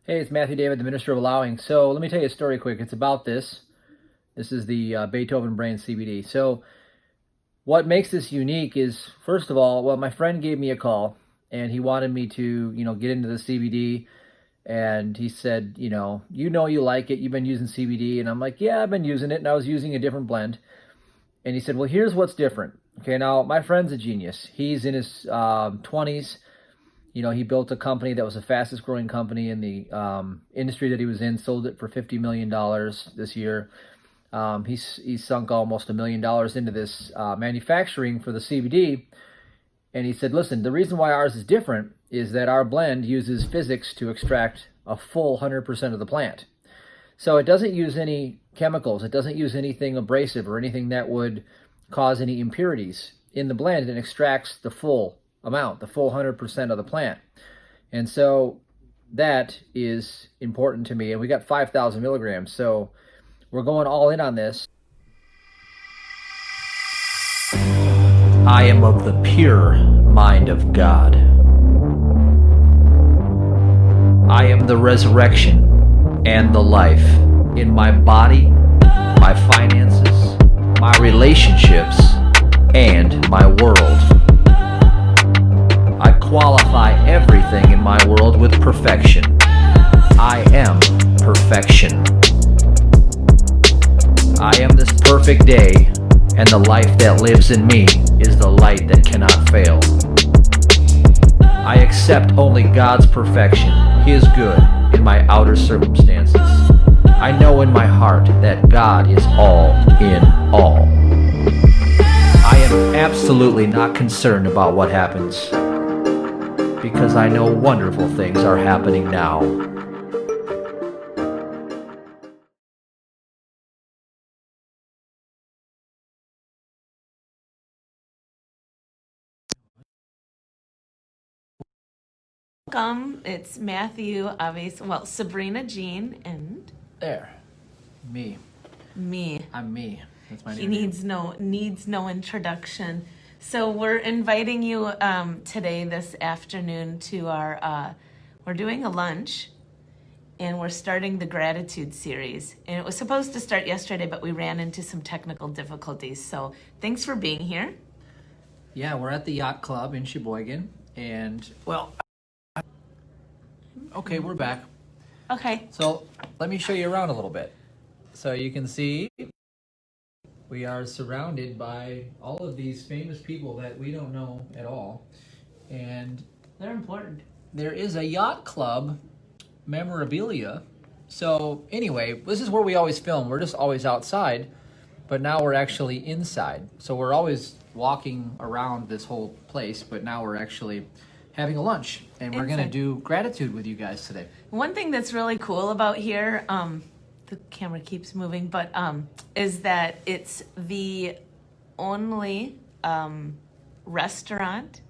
Hey, it's Matthew David, the Minister of Allowing. So let me tell you a story quick. It's about this. This is the Beethoven CBD. So what makes this unique is, first of all, well, my friend gave me a call and he wanted me to, get into the CBD. And he said, you like it. You've been using CBD. And I'm like, yeah, I've been using it. And I was using a different blend. And he said, well, here's what's different. Okay, now my friend's a genius. He's in his 20s. He built a company that was the fastest growing company in the industry that he was in, sold it for $50 million this year. He's sunk almost $1 million into this manufacturing for the CBD. And he said, listen, the reason why ours is different is that our blend uses physics to extract a full 100% of the plant. So it doesn't use any chemicals. It doesn't use anything abrasive or anything that would cause any impurities in the blend. It extracts the full amount, the full 100% of the plant. And so that is important to me. And we got 5,000 milligrams. So we're going all in on this. I am of the pure mind of God. I am the resurrection and the life in my body, my finances, my relationships, and my world. I qualify everything in my world with perfection. I am perfection. I am this perfect day, and the life that lives in me is the light that cannot fail. I accept only God's perfection, His good, in my outer circumstances. I know in my heart that God is all in all. I am absolutely not concerned about what happens, because I know wonderful things are happening now. Welcome. It's Matthew, obviously. Well, Sabrina, Jean, and There. Me. me. I'm me. That's my He new name. needs no introduction. So we're inviting you today, this afternoon, to our. We're doing a lunch, and we're starting the gratitude series. And it was supposed to start yesterday, but we ran into some technical difficulties. So thanks for being here. Yeah, we're at the Yacht Club in Sheboygan. And, well, okay, we're back. Okay. So let me show you around a little bit. So you can see we are surrounded by all of these famous people that we don't know at all. And They're important. there is a Yacht Club memorabilia. So anyway, this is where we always film. We're just always outside, but now we're actually inside. So we're always walking around this whole place, but now we're actually having a lunch, and we're going to do gratitude with you guys today. One thing that's really cool about here, the camera keeps moving, but is that it's the only restaurant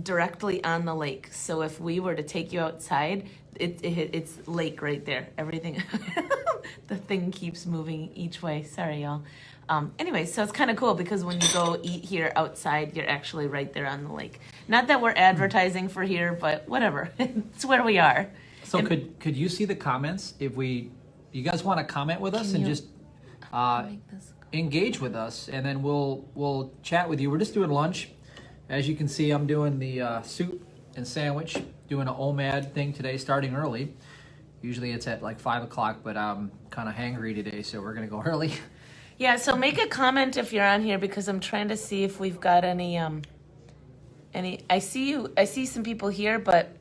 directly on the lake. So if we were to take you outside, it's lake right there. Everything, the thing keeps moving each way. Sorry, y'all. Anyway, so it's kind of cool because when you go eat here outside, you're actually right there on the lake. Not that we're advertising for here, but whatever. It's where we are. So could you see the comments? You guys want to comment with us and just engage with us, and then we'll chat with you. We're just doing lunch. As you can see, I'm doing the soup and sandwich, doing an OMAD thing today, starting early. Usually it's at like 5 o'clock, but I'm kind of hangry today, so we're gonna go early. Yeah, so make a comment if you're on here because I'm trying to see if we've got any I see some people here, but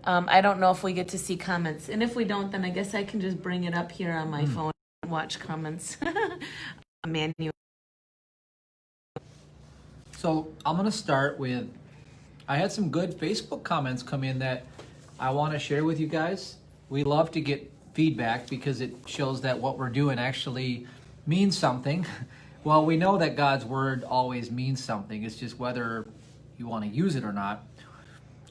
I don't know if we get to see comments. And if we don't, then I guess I can just bring it up here on my phone and watch comments. Manual. So I'm gonna start with, I had some good Facebook comments come in that I want to share with you guys. We love to get feedback because it shows that what we're doing actually means something. Well, we know that God's word always means something. It's just whether you want to use it or not.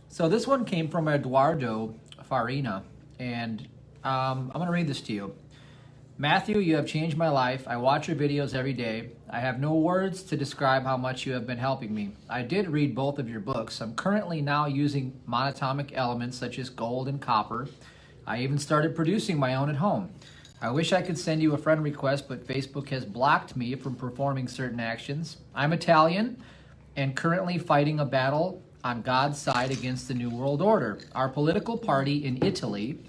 So this one came from Eduardo Farina, and I'm going to read this to you. Matthew, you have changed my life. I watch your videos every day. I have no words to describe how much you have been helping me. I did read both of your books. I'm currently now using monatomic elements such as gold and copper I even started producing my own at home. I wish I could send you a friend request, but Facebook has blocked me from performing certain actions. I'm Italian and currently fighting a battle on God's side against the New World Order. Our political party in Italy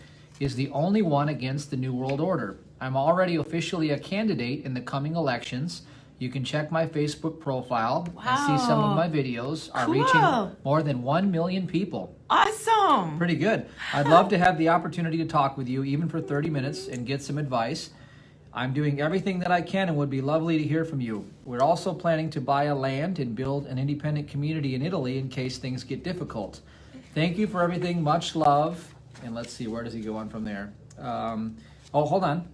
is the only one against the New World Order. I'm already officially a candidate in the coming elections. You can check my Facebook profile and see some of my videos are reaching more than 1 million people. Awesome. Pretty good. I'd love to have the opportunity to talk with you, even for 30 minutes, and get some advice. I'm doing everything that I can and would be lovely to hear from you. We're also planning to buy a land and build an independent community in Italy in case things get difficult. Thank you for everything. Much love. And let's see, where does he go on from there? Hold on.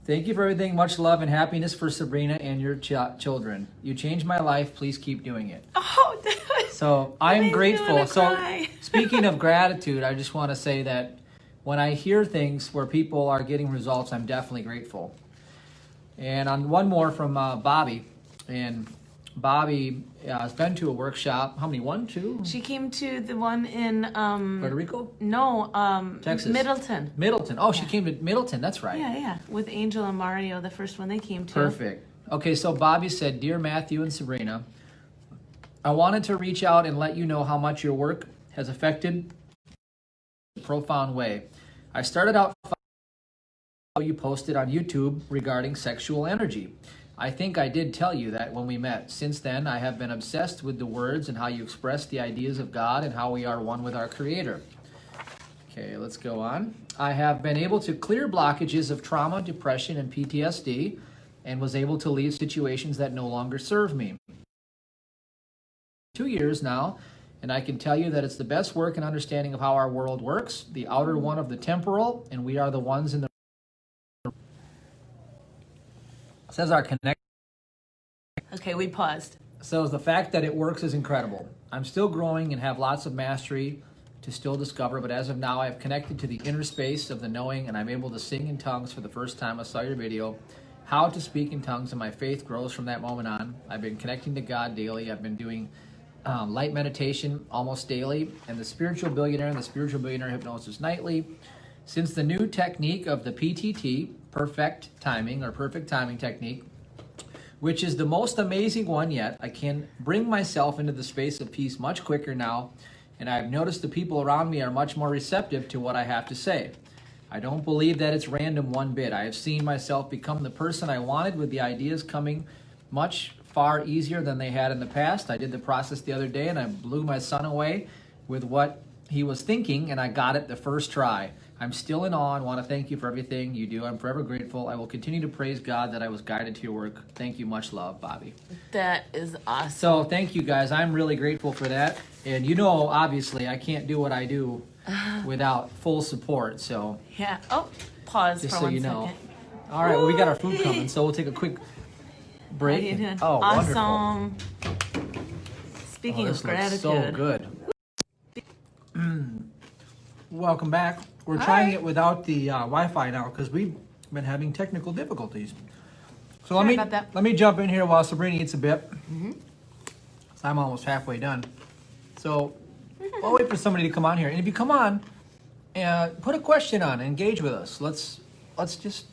Thank you for everything. Much love and happiness for Sabrina and your children. You changed my life. Please keep doing it. Oh, so I'm grateful. So speaking of gratitude, I just want to say that when I hear things where people are getting results, I'm definitely grateful. And on one more from Bobby. And Bobby has been to a workshop. How many? 1, 2? She came to the one in Puerto Rico? No, Texas. Middleton. Middleton. Oh, she came to Middleton. That's right. Yeah. With Angel and Mario, the first one they came to. Perfect. Okay, so Bobby said, Dear Matthew and Sabrina, I wanted to reach out and let you know how much your work has affected in a profound way. I started out you posted on YouTube regarding sexual energy. I think I did tell you that when we met. Since then, I have been obsessed with the words and how you express the ideas of God and how we are one with our Creator. Okay, let's go on. I have been able to clear blockages of trauma, depression, and PTSD, and was able to leave situations that no longer serve me. 2 years now, and I can tell you that it's the best work and understanding of how our world works, the outer one of the temporal, and we are the ones in the says our connect. Okay, we paused. So the fact that it works is incredible. I'm still growing and have lots of mastery to still discover, but as of now, I have connected to the inner space of the knowing, and I'm able to sing in tongues for the first time. I saw your video, how to speak in tongues, and my faith grows from that moment on. I've been connecting to God daily. I've been doing light meditation almost daily, and the Spiritual Billionaire and the Spiritual Billionaire Hypnosis nightly. Since the new technique of the PTT, perfect timing technique, which is the most amazing one yet, I can bring myself into the space of peace much quicker now, and I've noticed the people around me are much more receptive to what I have to say. I don't believe that it's random one bit. I have seen myself become the person I wanted with the ideas coming much far easier than they had in the past. I did the process the other day and I blew my son away with what he was thinking, and I got it the first try. I'm still in awe and want to thank you for everything you do. I'm forever grateful. I will continue to praise God that I was guided to your work. Thank you. Much love, Bobby. That is awesome. So thank you, guys. I'm really grateful for that. And you know, obviously, I can't do what I do without full support. So yeah. Oh, pause just for so 1 you know. second. All right, well, we got our food coming, so we'll take a quick break. How you doing? Oh, awesome. wonderful. Speaking This of looks gratitude. so good. Welcome back. We're trying it without the Wi-Fi now because we've been having technical difficulties. So Sorry let about that. me jump in here while Sabrina eats a bit. So I'm almost halfway done. So we'll wait for somebody to come on here. And if you come on, put a question on, engage with us. Let's just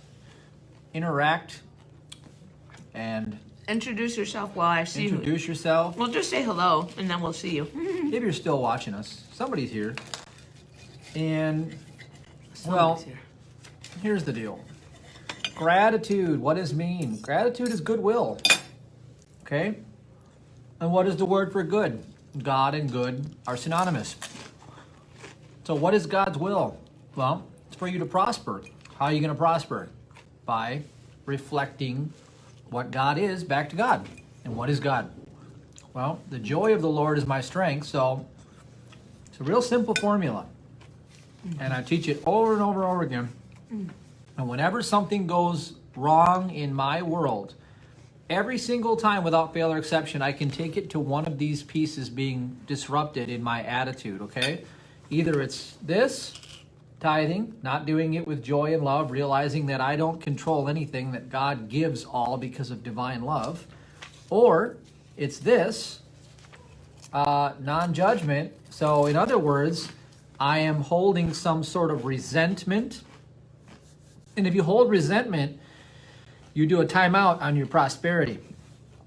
interact and Introduce yourself while I see introduce yourself. Well, just say hello, and then we'll see you. If you're still watching us, somebody's here. And, well, Somebody's here. here's the deal. Gratitude, what does it mean? Gratitude is goodwill. Okay? And what is the word for good? God and good are synonymous. So what is God's will? Well, it's for you to prosper. How are you going to prosper? By reflecting what God is back to God. And what is God? Well, the joy of the Lord is my strength. So it's a real simple formula. And I teach it over and over and over again. And whenever something goes wrong in my world, every single time without fail or exception, I can take it to one of these pieces being disrupted in my attitude, okay? Either it's this, tithing, not doing it with joy and love, realizing that I don't control anything, that God gives all because of divine love. Or it's this, non-judgment. So in other words, I am holding some sort of resentment. And if you hold resentment, you do a timeout on your prosperity.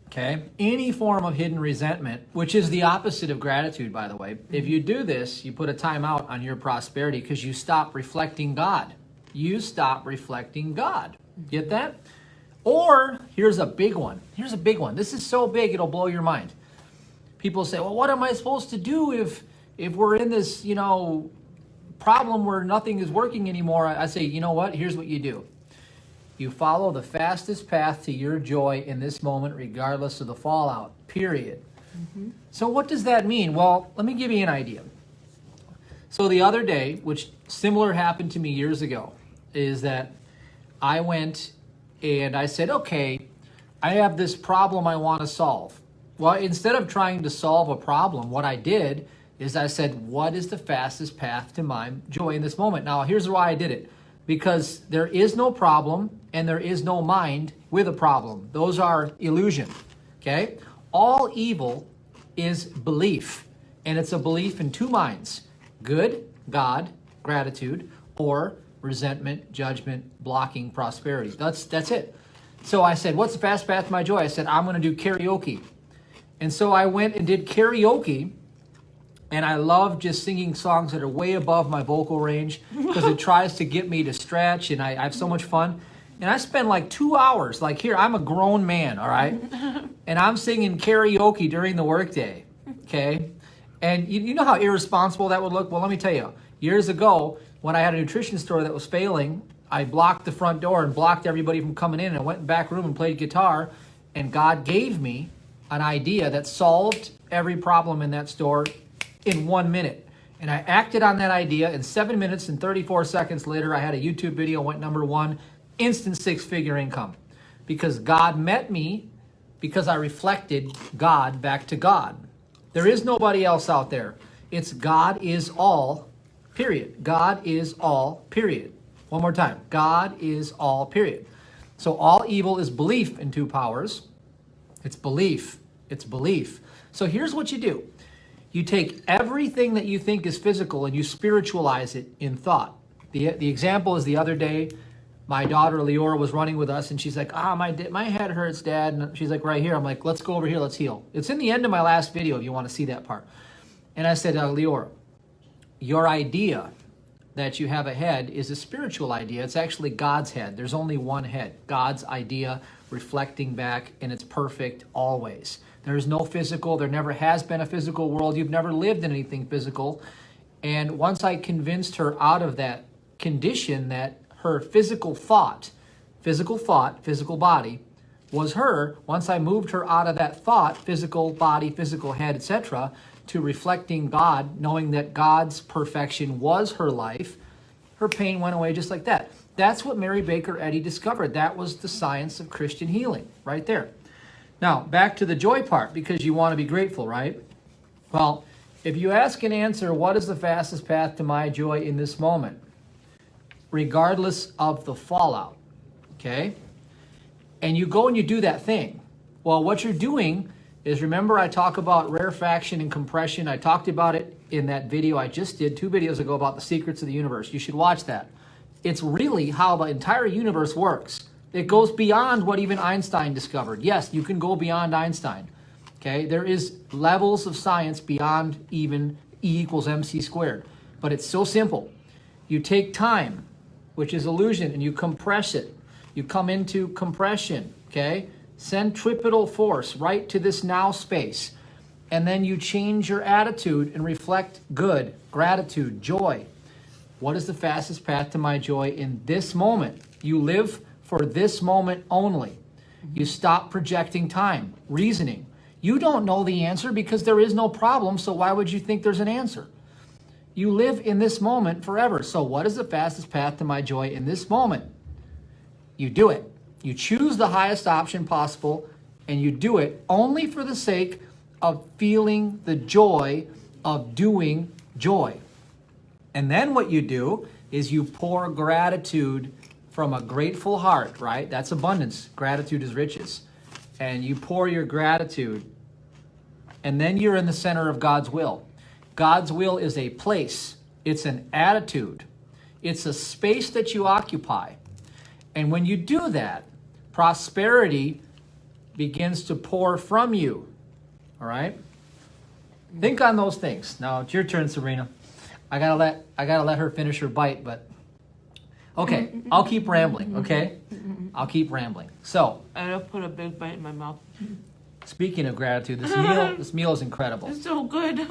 Okay? Any form of hidden resentment, which is the opposite of gratitude, by the way. If you do this, you put a timeout on your prosperity because you stop reflecting God. You stop reflecting God. Get that? Or here's a big one. Here's a big one. This is so big, it'll blow your mind. People say, well, what am I supposed to do if we're in this, problem where nothing is working anymore? I say, you know what? Here's what you do. You follow the fastest path to your joy in this moment, regardless of the fallout, period. Mm-hmm. So what does that mean? Well, let me give you an idea. So the other day, which similar happened to me years ago, is that I went and I said, okay, I have this problem I want to solve. Well, instead of trying to solve a problem, what I did is I said, what is the fastest path to my joy in this moment? Now, here's why I did it. Because there is no problem and there is no mind with a problem. Those are illusion, okay? All evil is belief, and it's a belief in two minds: good, God, gratitude, or resentment, judgment, blocking prosperity. That's it. So I said, what's the fast path to my joy? I said, I'm going to do karaoke. And so I went and did karaoke. And I love just singing songs that are way above my vocal range because it tries to get me to stretch, and I have so much fun. And I spend like 2 hours, like here, I'm a grown man, all right? And I'm singing karaoke during the workday, okay? And you know how irresponsible that would look? Well, let me tell you, years ago, when I had a nutrition store that was failing, I blocked the front door and blocked everybody from coming in, and I went in the back room and played guitar, and God gave me an idea that solved every problem in that store in 1 minute. And I acted on that idea. In 7 minutes and 34 seconds later, I had a YouTube video, went #1, instant 6-figure income. Because God met me, because I reflected God back to God. There is nobody else out there. It's God is all, period. God is all, period. One more time. God is all, period. So all evil is belief in two powers. It's belief. It's belief. So here's what you do. You take everything that you think is physical and you spiritualize it in thought. The example is the other day, my daughter Leora was running with us and she's like, my head hurts, Dad. And she's like, right here. I'm like, let's go over here, let's heal. It's in the end of my last video if you want to see that part. And I said, Leora, your idea that you have a head is a spiritual idea. It's actually God's head. There's only one head. God's idea reflecting back, and it's perfect always. There is no physical. There never has been a physical world. You've never lived in anything physical. And once I convinced her out of that condition that her physical thought, physical body, was her, once I moved her out of that thought, physical body, physical head, etc., to reflecting God, knowing that God's perfection was her life, her pain went away just like that. That's what Mary Baker Eddy discovered. That was the science of Christian healing right there. Now, back to the joy part, because you want to be grateful, right? Well, if you ask and answer, what is the fastest path to my joy in this moment? Regardless of the fallout, okay? And you go and you do that thing. Well, what you're doing is, remember I talk about rarefaction and compression. I talked about it in that video I just did 2 videos ago about the secrets of the universe. You should watch that. It's really how the entire universe works. It goes beyond what even Einstein discovered. Yes, you can go beyond Einstein. Okay, there is levels of science beyond even E equals mc squared. But it's so simple. You take time, which is illusion, and you compress it. You come into compression, okay? Centripetal force right to this now space. And then you change your attitude and reflect good, gratitude, joy. What is the fastest path to my joy in this moment? You live for this moment only. You stop projecting time, reasoning. You don't know the answer because there is no problem, so why would you think there's an answer? You live in this moment forever. So what is the fastest path to my joy in this moment? You do it. You choose the highest option possible, and you do it only for the sake of feeling the joy of doing joy. And then what you do is you pour gratitude from a grateful heart, right? That's abundance. Gratitude is riches. And you pour your gratitude, and then you're in the center of God's will. God's will is a place. It's an attitude. It's a space that you occupy. And when you do that, prosperity begins to pour from you. All right? Think on those things. Now it's your turn, Serena. I gotta let her finish her bite, but okay, I'll keep rambling, okay? I'll keep rambling. So, I gotta put a big bite in my mouth. speaking of gratitude, this meal is incredible. It's so good.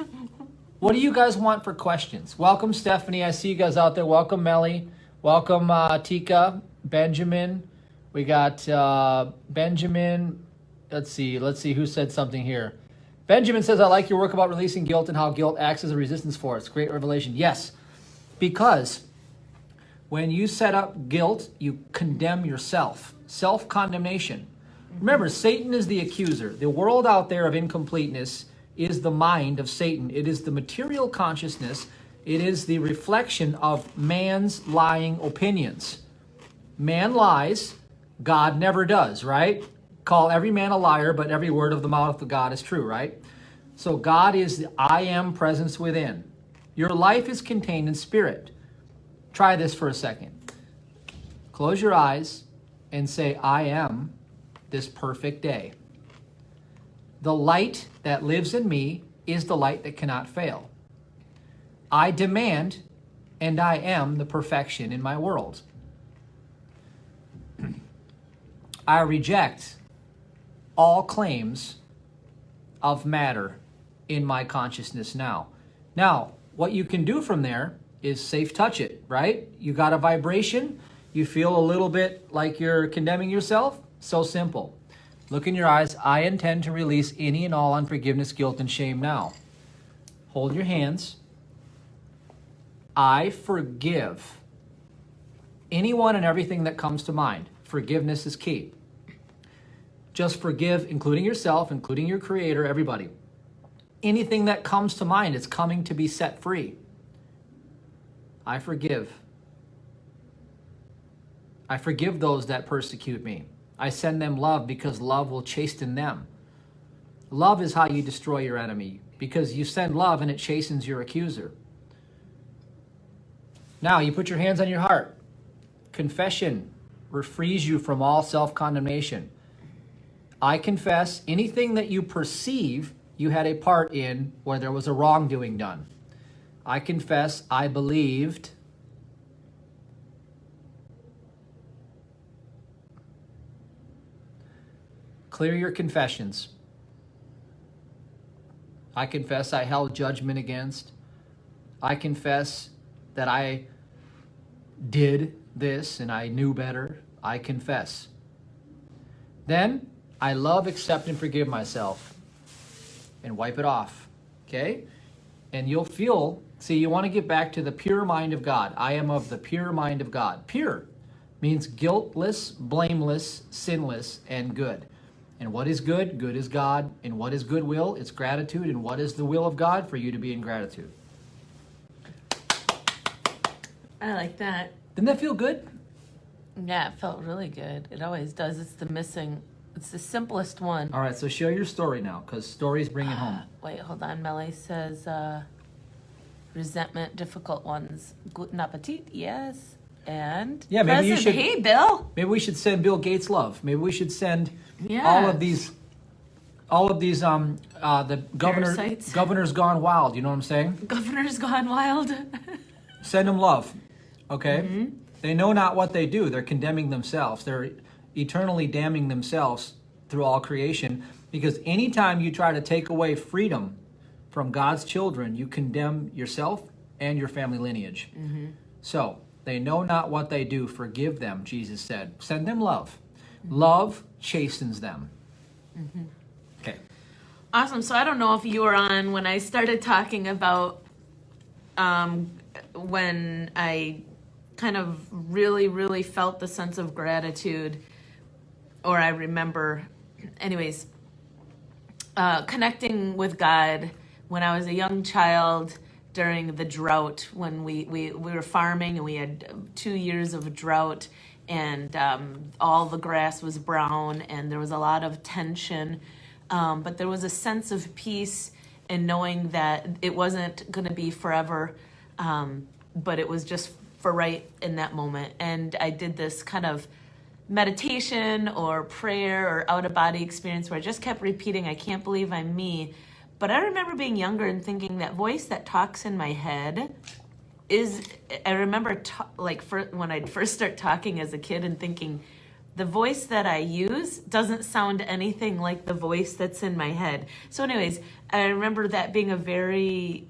What do you guys want for questions? Welcome, Stephanie. I see you guys out there. Welcome, Melly. Welcome, Tika, Benjamin. We got Benjamin. Let's see who said something here. Benjamin says, I like your work about releasing guilt and how guilt acts as a resistance force. Great revelation. Yes, because when you set up guilt, you condemn yourself. Self-condemnation. Remember, Satan is the accuser. The world out there of incompleteness is the mind of Satan. It is the material consciousness. It is the reflection of man's lying opinions. Man lies, God never does, right? Call every man a liar, but every word of the mouth of God is true, right? So God is the I am presence within. Your life is contained in spirit. Try this for a second. Close your eyes and say, I am this perfect day. The light that lives in me is the light that cannot fail. I demand and I am the perfection in my world. I reject all claims of matter in my consciousness now. Now, what you can do from there is safe touch it, right? You got a vibration, you feel a little bit like you're condemning yourself. So simple. Look in your eyes. I intend to release any and all unforgiveness, guilt, and shame now. Hold your hands. I forgive anyone and everything that comes to mind. Forgiveness is key. Just forgive, including yourself, including your creator, everybody. Anything that comes to mind, it's coming to be set free. I forgive. I forgive those that persecute me. I send them love because love will chasten them. Love is how you destroy your enemy, because you send love and it chastens your accuser. Now you put your hands on your heart. Confession frees you from all self-condemnation. I confess anything that you perceive you had a part in where there was a wrongdoing done. I confess I believed Clear your confessions. I confess I held judgment against. I confess that I did this and I knew better. I confess. Then I love, accept, and forgive myself and wipe it off. Okay? And you'll feel, see, you want to get back to the pure mind of God. I am of the pure mind of God. Pure means guiltless, blameless, sinless, and good. And what is good? Good is God. And what is goodwill? It's gratitude. And what is the will of God? For you to be in gratitude. I like that. Didn't that feel good? Yeah, it felt really good. It always does. It's the simplest one. All right, so share your story now, because stories bring it home. Wait, hold on. Melly says, resentment, difficult ones. Guten appetit, yes. And yeah, maybe you should. Hey, Bill. Maybe we should send Bill Gates love. Maybe we should send all of these. The governor's gone wild. You know what I'm saying? Governor's gone wild. Send them love. Okay. Mm-hmm. They know not what they do. They're condemning themselves. They're eternally damning themselves through all creation. Because anytime you try to take away freedom from God's children, you condemn yourself and your family lineage. Mm-hmm. So. They know not what they do. Forgive them, Jesus said. Send them love. Mm-hmm. Love chastens them. Mm-hmm. Okay. Awesome. So I don't know if you were on when I started talking about when I kind of really, really felt the sense of gratitude, or I remember, anyways, connecting with God when I was a young child. During the drought, when we were farming and we had 2 years of drought, and all the grass was brown and there was a lot of tension, but there was a sense of peace in knowing that it wasn't going to be forever. But it was just for right in that moment. And I did this kind of meditation or prayer or out of body experience where I just kept repeating, I can't believe I'm me. But I remember being younger and thinking that voice that talks in my head is, I remember when I'd first start talking as a kid and thinking, the voice that I use doesn't sound anything like the voice that's in my head. So anyways, I remember that being a very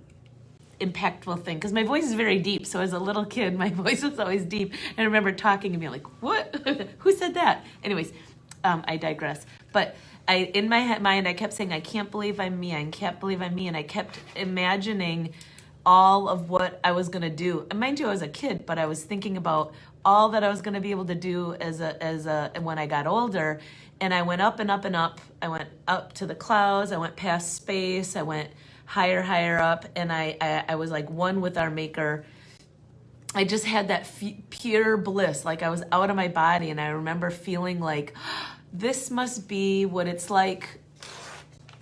impactful thing because my voice is very deep. So as a little kid, my voice was always deep. And I remember talking and being like, what? Who said that? Anyways, I digress. But in my mind, I kept saying, I can't believe I'm me. I can't believe I'm me. And I kept imagining all of what I was going to do. And mind you, I was a kid, but I was thinking about all that I was going to be able to do when I got older. And I went up and up and up. I went up to the clouds. I went past space. I went higher up. And I was like one with our maker. I just had that pure bliss. Like I was out of my body. And I remember feeling like, this must be what it's like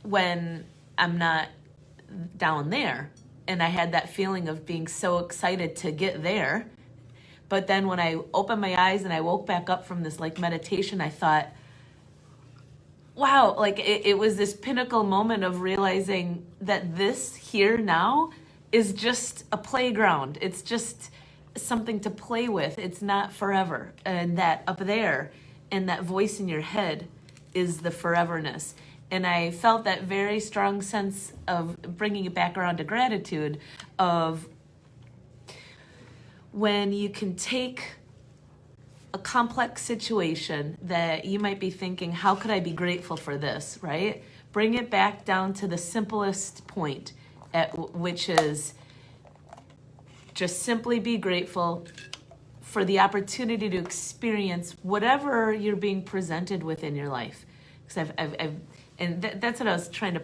when I'm not down there. And I had that feeling of being so excited to get there. But then when I opened my eyes and I woke back up from this like meditation, I thought, wow, like it was this pinnacle moment of realizing that this here now is just a playground. It's just something to play with. It's not forever. And that up there and that voice in your head is the foreverness. And I felt that very strong sense of bringing it back around to gratitude of when you can take a complex situation that you might be thinking, how could I be grateful for this, right? Bring it back down to the simplest point, which is just simply be grateful for the opportunity to experience whatever you're being presented with in your life. Because that's what I was trying to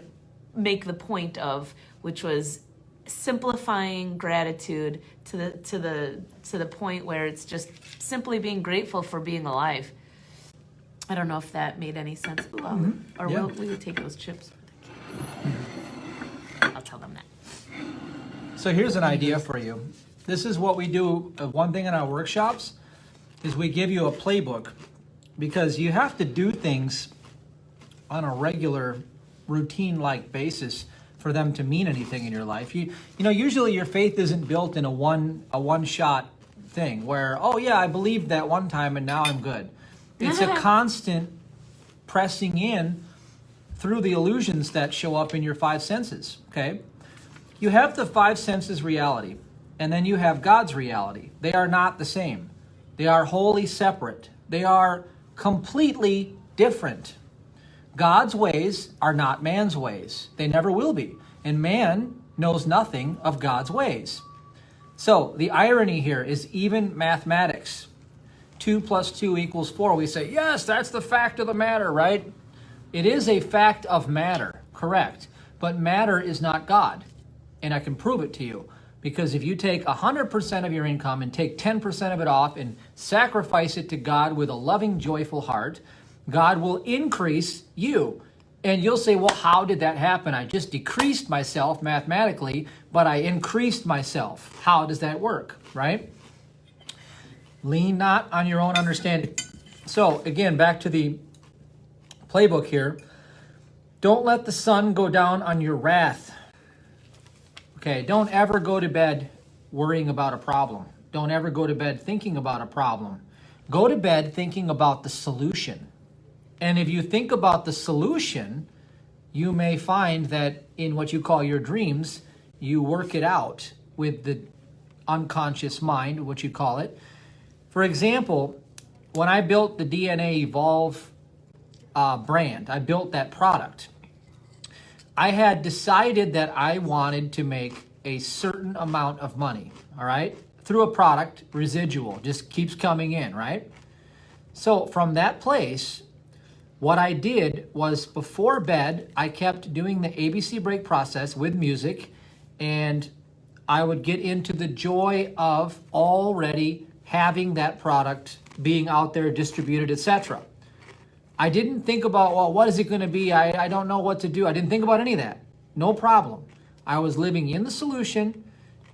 make the point of, which was simplifying gratitude to the point where it's just simply being grateful for being alive. I don't know if that made any sense. Ooh, or Yeah. we would take those chips. I'll tell them that. So here's an idea for you. This is what we do. One thing in our workshops is we give you a playbook because you have to do things on a regular routine-like basis for them to mean anything in your life. You know, usually your faith isn't built in a one-shot thing where, oh yeah, I believed that one time and now I'm good. It's a constant pressing in through the illusions that show up in your five senses, okay? You have the five senses reality, and then you have God's reality. They are not the same. They are wholly separate. They are completely different. God's ways are not man's ways. They never will be. And man knows nothing of God's ways. So the irony here is even mathematics. 2 + 2 = 4. We say, yes, that's the fact of the matter, right? It is a fact of matter, correct. But matter is not God. And I can prove it to you. Because if you take 100% of your income and take 10% of it off and sacrifice it to God with a loving, joyful heart, God will increase you. And you'll say, well, how did that happen? I just decreased myself mathematically, but I increased myself. How does that work, right? Lean not on your own understanding. So again, back to the playbook here. Don't let the sun go down on your wrath. Okay, don't ever go to bed worrying about a problem. Don't ever go to bed thinking about a problem. Go to bed thinking about the solution. And if you think about the solution, you may find that in what you call your dreams, you work it out with the unconscious mind, what you call it. For example, when I built the DNA Evolve brand, I built that product. I had decided that I wanted to make a certain amount of money, all right? Through a product, residual, just keeps coming in, right? So from that place, what I did was before bed, I kept doing the ABC break process with music, and I would get into the joy of already having that product being out there, distributed, etc. I didn't think about, well, what is it going to be? I don't know what to do. I didn't think about any of that. No problem. I was living in the solution,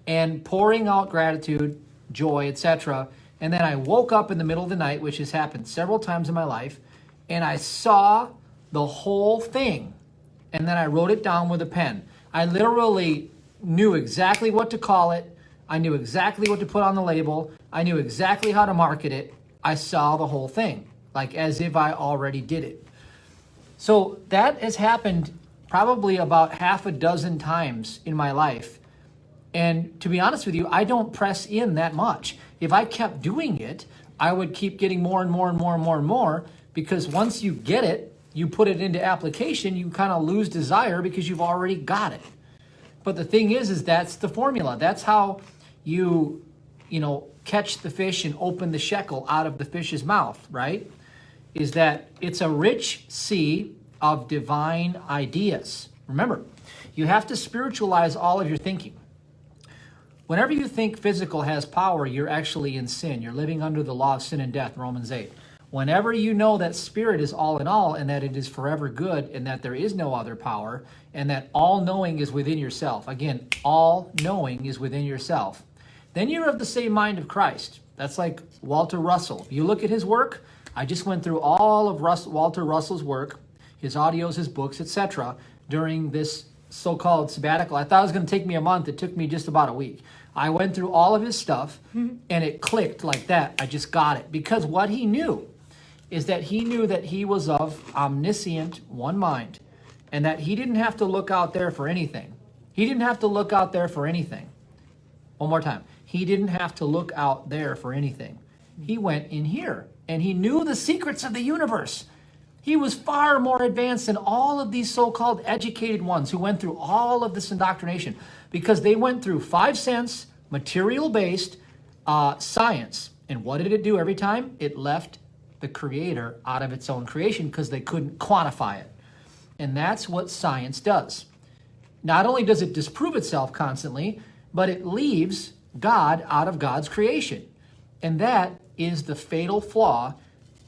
and pouring out gratitude, joy, etc. And then I woke up in the middle of the night, which has happened several times in my life, and I saw the whole thing. And then I wrote it down with a pen. I literally knew exactly what to call it. I knew exactly what to put on the label. I knew exactly how to market it. I saw the whole thing, like as if I already did it. So that has happened probably about half a dozen times in my life. And to be honest with you, I don't press in that much. If I kept doing it, I would keep getting more and more and more and more and more, because once you get it, you put it into application, you kind of lose desire because you've already got it. But the thing is that's the formula. That's how you catch the fish and open the shekel out of the fish's mouth, right? Is that it's a rich sea of divine ideas. Remember, you have to spiritualize all of your thinking. Whenever you think physical has power, you're actually in sin. You're living under the law of sin and death, Romans 8. Whenever you know that spirit is all in all and that it is forever good and that there is no other power and that all knowing is within yourself, again, all knowing is within yourself, then you're of the same mind of Christ. That's like Walter Russell. If you look at his work, I just went through all of Walter Russell's work, his audios, his books, etc. during this so-called sabbatical. I thought it was going to take me a month. It took me just about a week. I went through all of his stuff and it clicked like that. I just got it. Because what he knew is that he knew that he was of omniscient one mind and that he didn't have to look out there for anything. He didn't have to look out there for anything. One more time. He didn't have to look out there for anything. He went in here and he knew the secrets of the universe. He was far more advanced than all of these so-called educated ones who went through all of this indoctrination, because they went through 5 sense, material-based science. And what did it do every time? It left the creator out of its own creation because they couldn't quantify it. And that's what science does. Not only does it disprove itself constantly, but it leaves God out of God's creation. And that is the fatal flaw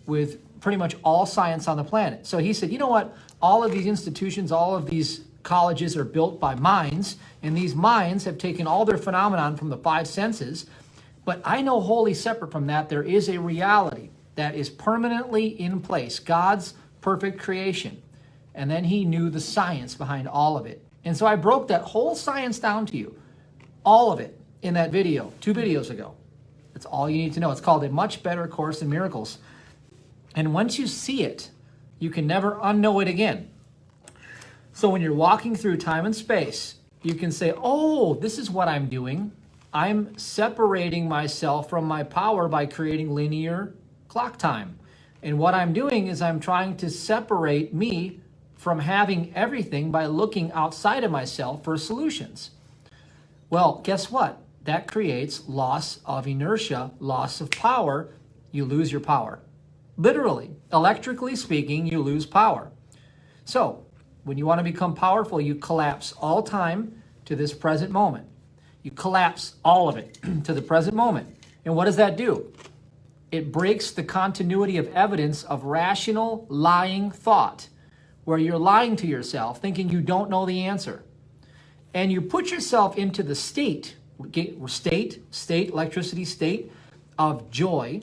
with pretty much all science on the planet. So he said, you know what? All of these institutions, all of these colleges are built by minds, and these minds have taken all their phenomenon from the 5 senses. But I know wholly separate from that, there is a reality that is permanently in place, God's perfect creation. And then he knew the science behind all of it. And so I broke that whole science down to you, all of it, in that video, 2 videos ago. That's all you need to know. It's called A Much Better Course in Miracles. And once you see it, you can never unknow it again. So when you're walking through time and space, you can say, oh, this is what I'm doing. I'm separating myself from my power by creating linear clock time. And what I'm doing is I'm trying to separate me from having everything by looking outside of myself for solutions. Well, guess what? That creates loss of inertia, loss of power. You lose your power. Literally, electrically speaking, you lose power. So, when you want to become powerful, you collapse all time to this present moment. You collapse all of it to the present moment. And what does that do? It breaks the continuity of evidence of rational lying thought, where you're lying to yourself, thinking you don't know the answer. And you put yourself into the state, electricity state of joy,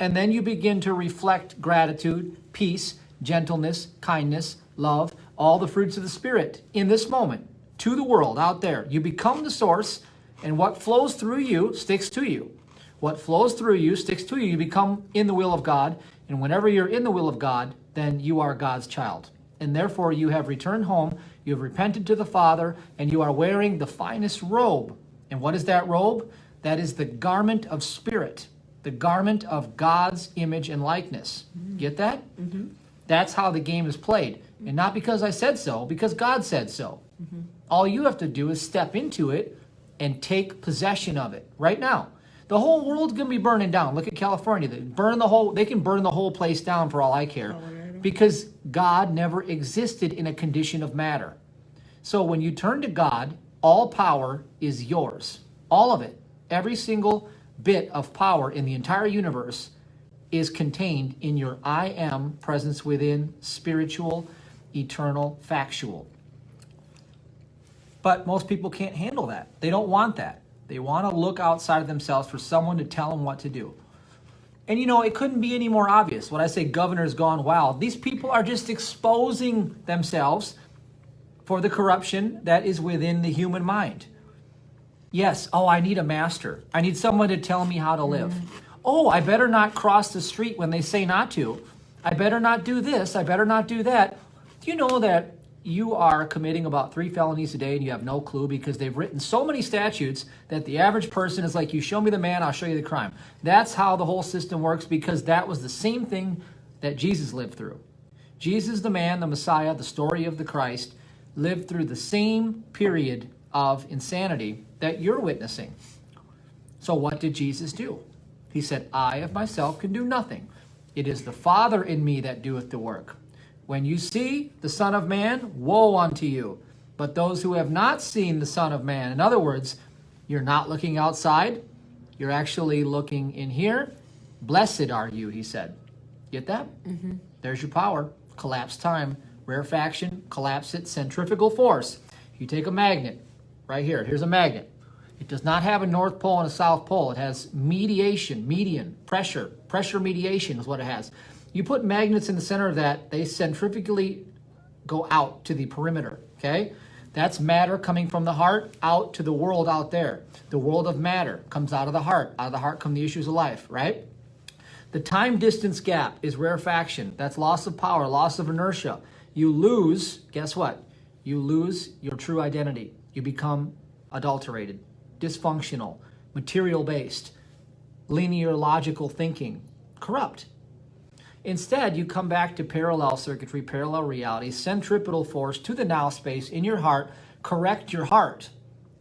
and then you begin to reflect gratitude, peace, gentleness, kindness, love, all the fruits of the Spirit in this moment to the world out there. You become the source, and what flows through you sticks to you. What flows through you sticks to you. You become in the will of God, and whenever you're in the will of God, then you are God's child. And therefore you have returned home, you have repented to the Father, and you are wearing the finest robe. And what is that robe? That is the garment of spirit, the garment of God's image and likeness. Get that? Mm-hmm. That's how the game is played. And not because I said so, because God said so. Mm-hmm. All you have to do is step into it and take possession of it right now. The whole world's going to be burning down. Look at California. They can burn the whole place down for all I care. Because God never existed in a condition of matter. So when you turn to God, all power is yours. All of it. Every single bit of power in the entire universe is contained in your I am, presence within, spiritual, eternal, factual. But most people can't handle that. They don't want that. They want to look outside of themselves for someone to tell them what to do. And you know, it couldn't be any more obvious. When I say governors gone wild, these people are just exposing themselves for the corruption that is within the human mind. Yes, oh, I need a master. I need someone to tell me how to live. Oh, I better not cross the street when they say not to. I better not do this. I better not do that. Do you know that you are committing about 3 felonies a day and you have no clue because they've written so many statutes that the average person is like, you show me the man, I'll show you the crime. That's how the whole system works, because that was the same thing that Jesus lived through. Jesus, the man, the Messiah, the story of the Christ, lived through the same period of insanity that you're witnessing. So what did Jesus do? He said, I of myself can do nothing. It is the Father in me that doeth the work. When you see the Son of Man, woe unto you. But those who have not seen the Son of Man, in other words, you're not looking outside, you're actually looking in here. Blessed are you, he said. Get that? Mm-hmm. There's your power. Collapse time, rarefaction, collapse it, centrifugal force. You take a magnet, right here, here's a magnet. It does not have a north pole and a south pole. It has median, pressure mediation is what it has. You put magnets in the center of that, they centrifugally go out to the perimeter, okay? That's matter coming from the heart out to the world out there. The world of matter comes out of the heart. Out of the heart come the issues of life, right? The time-distance gap is rarefaction. That's loss of power, loss of inertia. You lose, guess what? You lose your true identity. You become adulterated, dysfunctional, material-based, linear logical thinking, corrupt. Instead, you come back to parallel circuitry, parallel reality, centripetal force to the now space in your heart, correct your heart,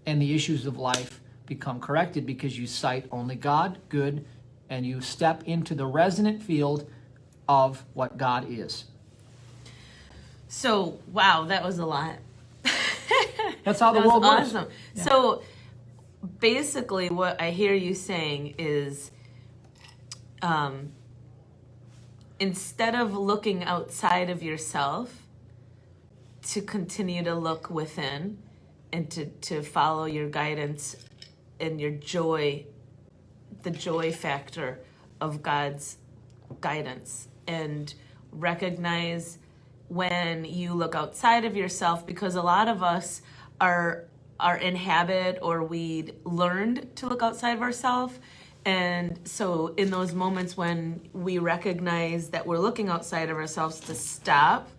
and the issues of life become corrected because you cite only God, good, and you step into the resonant field of what God is. So, wow, that was a lot. That's how the world works. Awesome. Yeah. So, basically, what I hear you saying is, instead of looking outside of yourself, to continue to look within and to follow your guidance and your joy, the joy factor of God's guidance, and recognize when you look outside of yourself, because a lot of us are in habit, or we learned to look outside of ourselves. And so in those moments when we recognize that we're looking outside of ourselves, to stop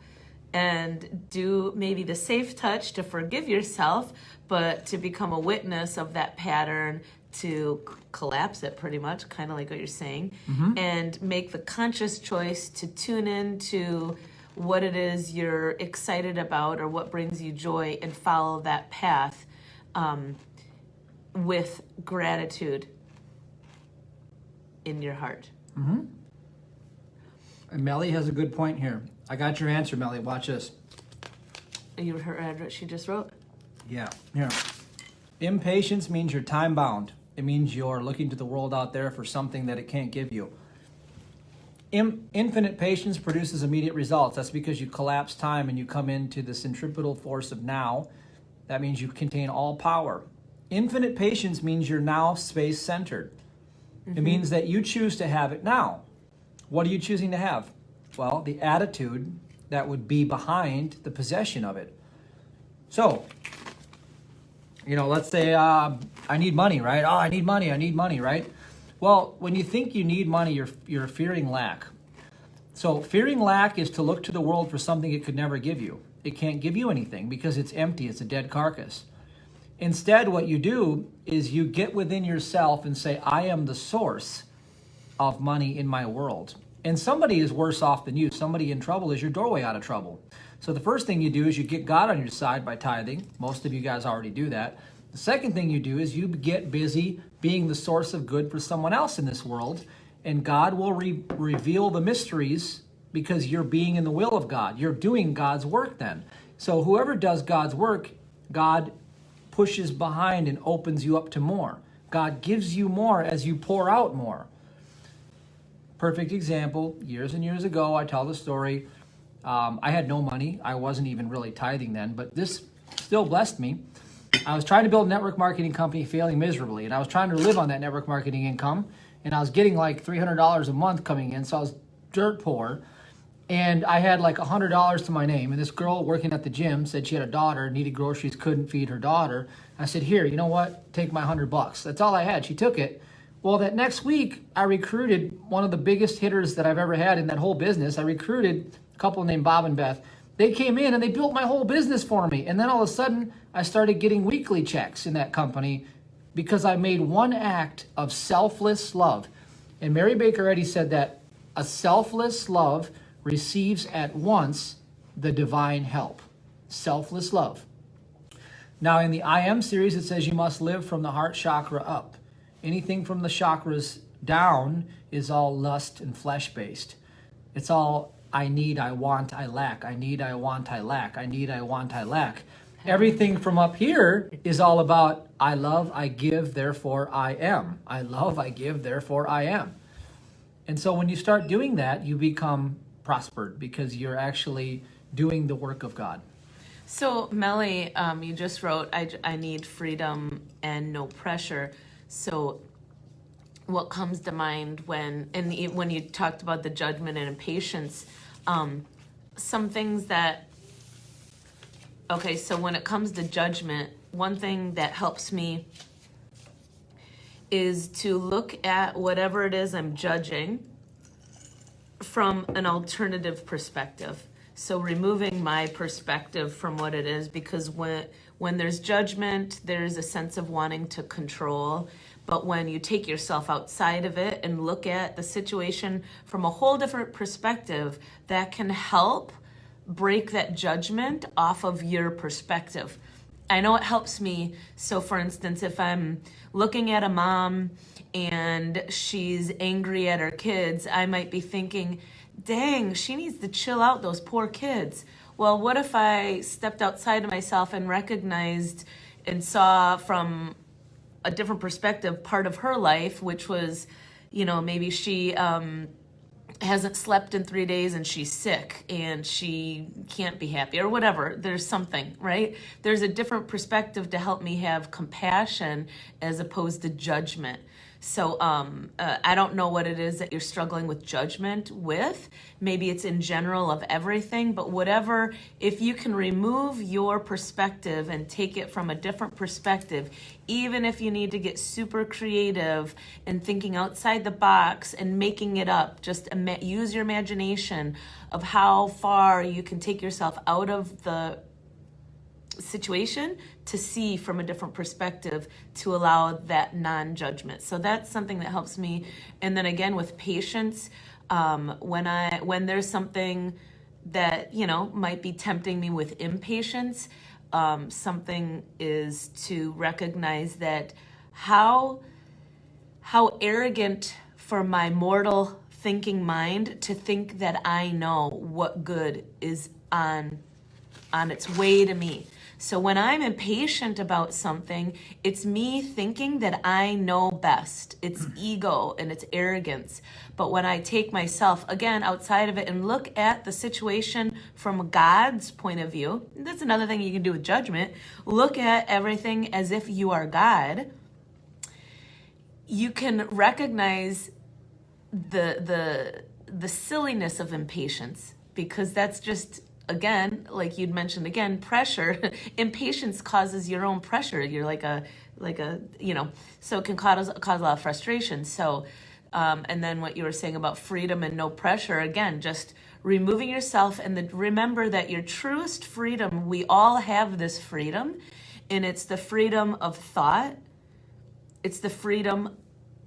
and do maybe the safe touch to forgive yourself, but to become a witness of that pattern, to collapse it pretty much, kind of like what you're saying, and make the conscious choice to tune in to what it is you're excited about or what brings you joy, and follow that path with gratitude in your heart. Mm-hmm. And Melly has a good point here. I got your answer, Melly. Watch this. You heard what she just wrote? Yeah. Here. Impatience means you're time bound. It means you're looking to the world out there for something that it can't give you. Infinite patience produces immediate results. That's because you collapse time and you come into the centripetal force of now. That means you contain all power. Infinite patience means you're now space centered. It means that you choose to have it now. What are you choosing to have? Well, the attitude that would be behind the possession of it. So, let's say I need money, right? Oh, I need money, right? Well, when you think you need money, you're fearing lack. So fearing lack is to look to the world for something it could never give you. It can't give you anything because it's empty. It's a dead carcass. Instead, what you do is you get within yourself and say, I am the source of money in my world. And somebody is worse off than you. Somebody in trouble is your doorway out of trouble. So the first thing you do is you get God on your side by tithing. Most of you guys already do that. The second thing you do is you get busy being the source of good for someone else in this world. And God will reveal the mysteries because you're being in the will of God. You're doing God's work then. So whoever does God's work, God pushes behind and opens you up to more. God gives you more as you pour out more. Perfect example, years and years ago, I tell the story. I had no money. I wasn't even really tithing then, but this still blessed me. I was trying to build a network marketing company, failing miserably, and I was trying to live on that network marketing income, and I was getting like $300 a month coming in, so I was dirt poor, and I had like $100 to my name, and this girl working at the gym said she had a daughter, needed groceries, couldn't feed her daughter. I said, here, you know what, take my $100. That's all I had. She took it. Well, that next week, I recruited one of the biggest hitters that I've ever had in that whole business. I recruited a couple named Bob and Beth. They came in and they built my whole business for me. And then all of a sudden, I started getting weekly checks in that company because I made one act of selfless love. And Mary Baker Eddy said that a selfless love receives at once the divine help. Selfless love. Now, in the I Am series, it says you must live from the heart chakra up. Anything from the chakras down is all lust and flesh-based. It's all I need, I want, I lack. I need, I want, I lack. I need, I want, I lack. Everything from up here is all about I love, I give, therefore I am. I love, I give, therefore I am. And so when you start doing that, you become prospered because you're actually doing the work of God. So, Melly, you just wrote, I need freedom and no pressure. So what comes to mind when you talked about the judgment and impatience, some things that, okay, so when it comes to judgment, one thing that helps me is to look at whatever it is I'm judging from an alternative perspective. So removing my perspective from what it is, because when there's judgment, there's a sense of wanting to control. But when you take yourself outside of it and look at the situation from a whole different perspective, that can help break that judgment off of your perspective. I know it helps me. So for instance, if I'm looking at a mom and she's angry at her kids, I might be thinking, dang, she needs to chill out, those poor kids. Well, what if I stepped outside of myself and recognized and saw from a different perspective part of her life, which was, maybe she hasn't slept in 3 days and she's sick and she can't be happy or whatever. There's something, right? There's a different perspective to help me have compassion as opposed to judgment. So I don't know what it is that you're struggling with judgment with. Maybe it's in general of everything, but whatever, if you can remove your perspective and take it from a different perspective, even if you need to get super creative and thinking outside the box and making it up, just use your imagination of how far you can take yourself out of the situation to see from a different perspective to allow that non-judgment. So that's something that helps me. And then again with patience, when there's something that might be tempting me with impatience, something is to recognize that how arrogant for my mortal thinking mind to think that I know what good is on its way to me. So when I'm impatient about something, it's me thinking that I know best. It's ego and it's arrogance. But when I take myself, again, outside of it and look at the situation from God's point of view, that's another thing you can do with judgment. Look at everything as if you are God. You can recognize the silliness of impatience, because that's just, again, like you'd mentioned again, pressure. Impatience causes your own pressure. You're like a, so it can cause a lot of frustration. So, and then what you were saying about freedom and no pressure, again, just removing yourself and remember that your truest freedom, we all have this freedom, and it's the freedom of thought. It's the freedom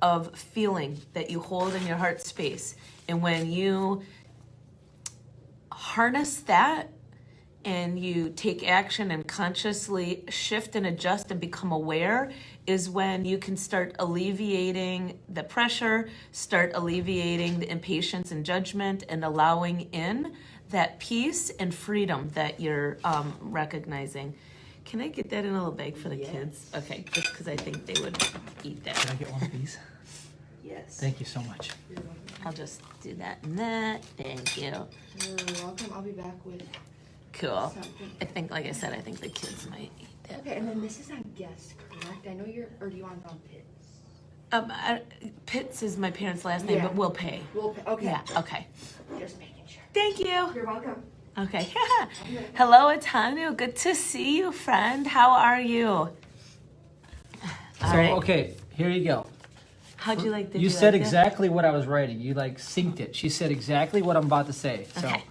of feeling that you hold in your heart space. And when you harness that and you take action and consciously shift and adjust and become aware, is when you can start alleviating the pressure, start alleviating the impatience and judgment, and allowing in that peace and freedom that you're recognizing. Can I get that in a little bag for the kids? Okay, just because I think they would eat that. Can I get one of these? Yes. Thank you so much. I'll just do that and that. Thank you. You're welcome. I'll be back with Cool. something. I think, like I said, I think the kids might eat Okay, and then this is on guest, correct? I know or do you want to know Pitts? Pitts is my parents' last name, Yeah. but we'll pay. Okay. Yeah, okay. Just making sure. Thank you. You're welcome. Okay. Hello, Atanu. Good to see you, friend. How are you? All So, right. okay, here you go. How'd you like? Did You you said like it? exactly what I was writing. You like synced it. She said exactly what I'm about to say. So, Okay.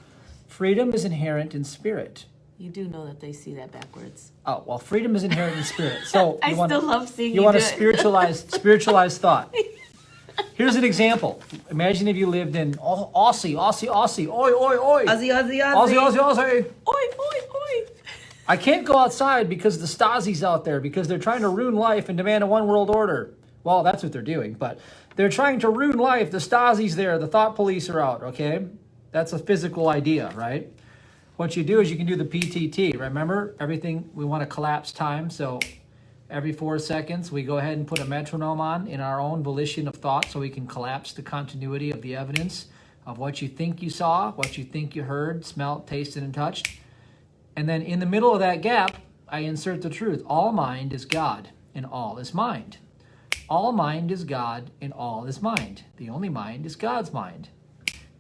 freedom is inherent in spirit. You do know that they see that backwards. Oh, well, freedom is inherent in spirit. So I still love seeing you you want do to it. spiritualize thought. Here's an example. Imagine if you lived in Aussie, oi, oi, oi. Aussie. Oi, oi, oi. I can't go outside because the Stasi's out there because they're trying to ruin life and demand a one world order. Well, that's what they're doing, but they're trying to ruin life. The Stasi's there. The thought police are out, okay? That's a physical idea, right? What you do is you can do the PTT. Remember, everything, we want to collapse time. So every 4 seconds, we go ahead and put a metronome on in our own volition of thought so we can collapse the continuity of the evidence of what you think you saw, what you think you heard, smelt, tasted, and touched. And then in the middle of that gap, I insert the truth. All mind is God, and all is mind. All mind is God, and all is mind. The only mind is God's mind.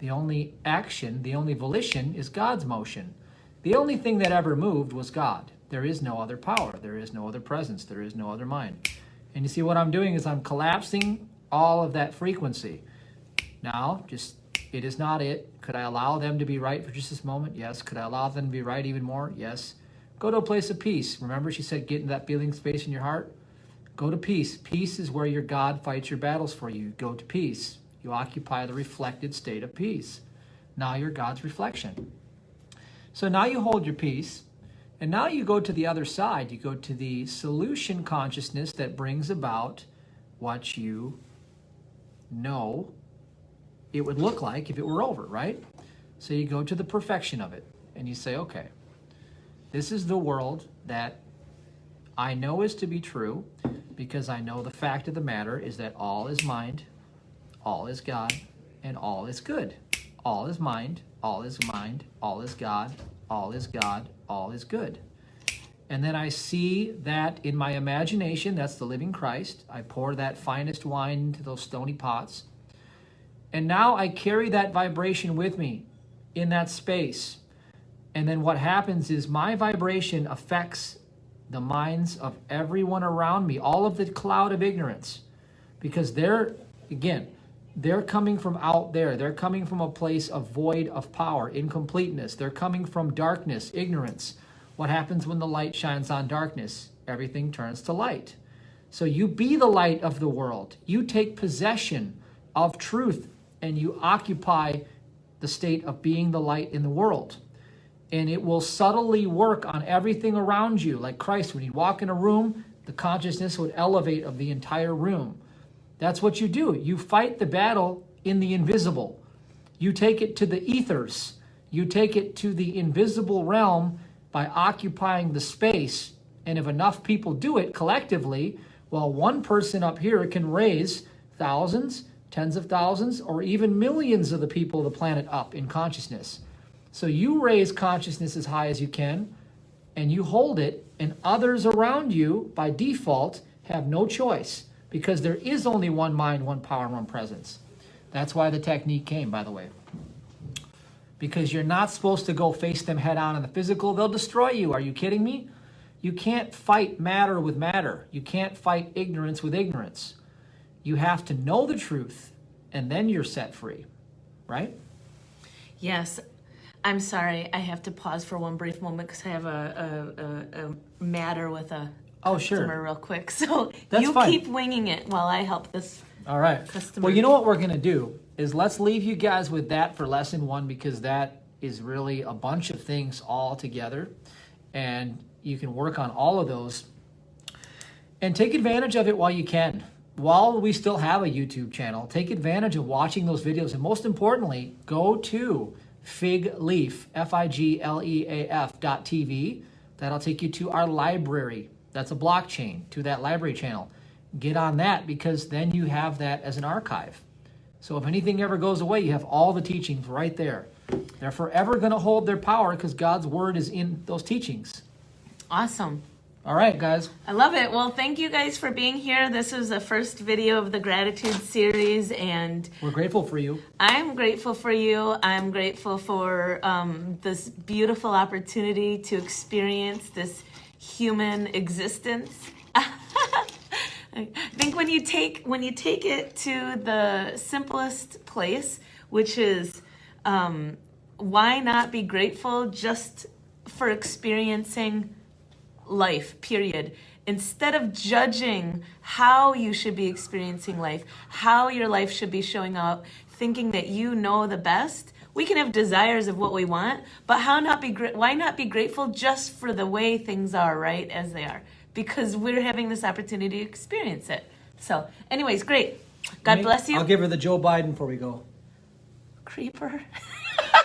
The only action, the only volition is God's motion. The only thing that ever moved was God. There is no other power. There is no other presence. There is no other mind. And you see what I'm doing is I'm collapsing all of that frequency. Now, it is not it. Could I allow them to be right for just this moment? Yes. Could I allow them to be right even more? Yes. Go to a place of peace. Remember she said get in that feeling space in your heart? Go to peace. Peace is where your God fights your battles for you. Go to peace. You occupy the reflected state of peace. Now you're God's reflection. So now you hold your peace, and now you go to the other side. You go to the solution consciousness that brings about what you know it would look like if it were over, right? So you go to the perfection of it, and you say, okay, this is the world that I know is to be true, because I know the fact of the matter is that all is mind, all is God, and all is good. All is mind, all is mind, all is God, all is God, all is good. And then I see that in my imagination, that's the living Christ. I pour that finest wine into those stony pots. And now I carry that vibration with me in that space. And then what happens is my vibration affects the minds of everyone around me, all of the cloud of ignorance, because they're coming from out there. They're coming from a place of void of power, incompleteness. They're coming from darkness, ignorance. What happens when the light shines on darkness? Everything turns to light. So you be the light of the world. You take possession of truth and you occupy the state of being the light in the world. And it will subtly work on everything around you. Like Christ, when he'd walk in a room, the consciousness would elevate of the entire room. That's what you do. You fight the battle in the invisible. You take it to the ethers. You take it to the invisible realm by occupying the space. And if enough people do it collectively, well, one person up here can raise thousands, tens of thousands, or even millions of the people of the planet up in consciousness. So you raise consciousness as high as you can, and you hold it, and others around you, by default, have no choice, because there is only one mind, one power, and one presence. That's why the technique came, by the way. Because you're not supposed to go face them head on in the physical. They'll destroy you. Are you kidding me? You can't fight matter with matter. You can't fight ignorance with ignorance. You have to know the truth, and then you're set free, right? Yes. I'm sorry. I have to pause for one brief moment because I have a matter with a customer real quick. So That's you fine. keep winging it while I help this All right. customer. Well, you know what we're going to do is let's leave you guys with that for lesson 1, because that is really a bunch of things all together. And you can work on all of those and take advantage of it while you can. While we still have a YouTube channel, take advantage of watching those videos. And most importantly, go to Figleaf, FIGLEAF.tv. That'll take you to our library. That's a blockchain, to that library channel. Get on that, because then you have that as an archive. So if anything ever goes away, you have all the teachings right there. They're forever going to hold their power because God's word is in those teachings. Awesome. All right, guys. I love it. Well, thank you guys for being here. This is the first video of the gratitude series, and We're grateful for you. I'm grateful for you. I'm grateful for this beautiful opportunity to experience this human existence. I think when you take it to the simplest place, which is why not be grateful just for experiencing life, period. Instead of judging how you should be experiencing life, how your life should be showing up, thinking that you know the best, we can have desires of what we want, but why not be grateful just for the way things are, right, as they are? Because we're having this opportunity to experience it. So, anyways, great. God bless you. I'll give her the Joe Biden before we go. Creeper.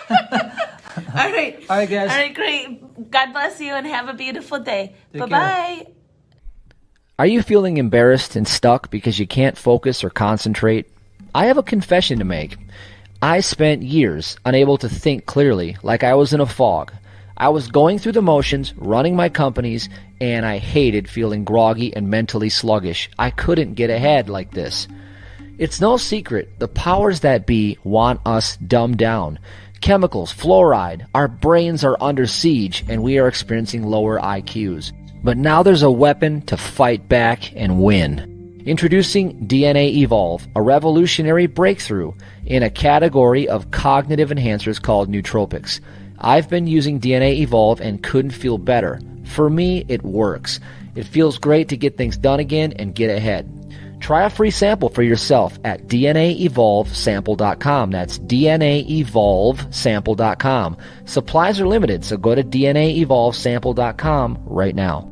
All right. All right, guys. All right, great. God bless you and have a beautiful day. Take Bye-bye. care. Are you feeling embarrassed and stuck because you can't focus or concentrate? I have a confession to make. I spent years unable to think clearly, like I was in a fog. I was going through the motions, running my companies, and I hated feeling groggy and mentally sluggish. I couldn't get ahead like this. It's no secret, the powers that be want us dumbed down. Chemicals, fluoride, our brains are under siege, and we are experiencing lower IQs. But now there's a weapon to fight back and win. Introducing DNA Evolve, a revolutionary breakthrough in a category of cognitive enhancers called nootropics. I've been using DNA Evolve and couldn't feel better. For me, it works. It feels great to get things done again and get ahead. Try a free sample for yourself at DNAEvolveSample.com. That's DNAEvolveSample.com. Supplies are limited, so go to DNAEvolveSample.com right now.